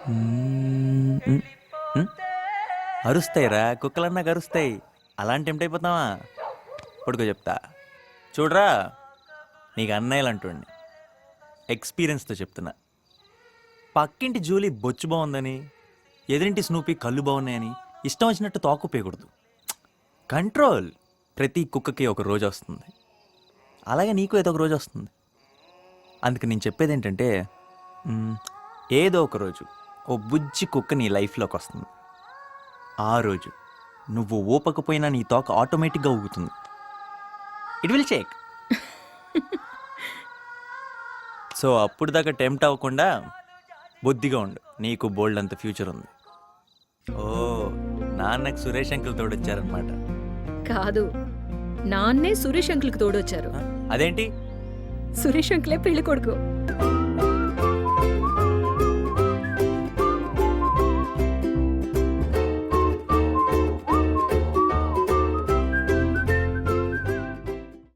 మ్మ్, మ్, మ్. అరుస్తాయిరా, కుక్కలన్నా కరుస్తాయి. అలాంటి టెంప్ట్ అయిపోతావా? పడుకో చెప్తా. చూడరా, నీకు అన్నయ్యలు అంటుండి ఎక్స్పీరియన్స్తో చెప్తున్నా. పక్కింటి జూలీ బొచ్చు బాగుందని, ఎదురింటి స్నూపీ కళ్ళు బాగున్నాయని ఇష్టం వచ్చినట్టు తోకుపేయకూడదు. కంట్రోల్. ప్రతి కుక్కకి ఒక రోజు వస్తుంది, అలాగే నీకు ఏదో ఒక రోజు వస్తుంది. అందుకు నేను చెప్పేది ఏంటంటే, ఏదో ఒక రోజు ఓ బుజ్జి కుక్క నీ లైఫ్లోకి వస్తుంది. ఆ రోజు నువ్వు ఊపకపోయినా నీ తోక ఆటోమేటిక్గా ఊగుతుంది. It will shake. సో అప్పుడు దాకా టెంప్ట్ అవ్వకుండా బుద్ధిగా ఉండు, నీకు బోల్డ్ అంత ఫ్యూచర్ ఉంది. ఓ, నాన్నకు సురేష్ అంకుల్ తోడొచ్చారనమాట. కాదు, నాన్నే సురేష్ అంకుల్కి తోడొచ్చారు. అదేంటి? సురేష్ అంకులే పెళ్లి కొడుకు.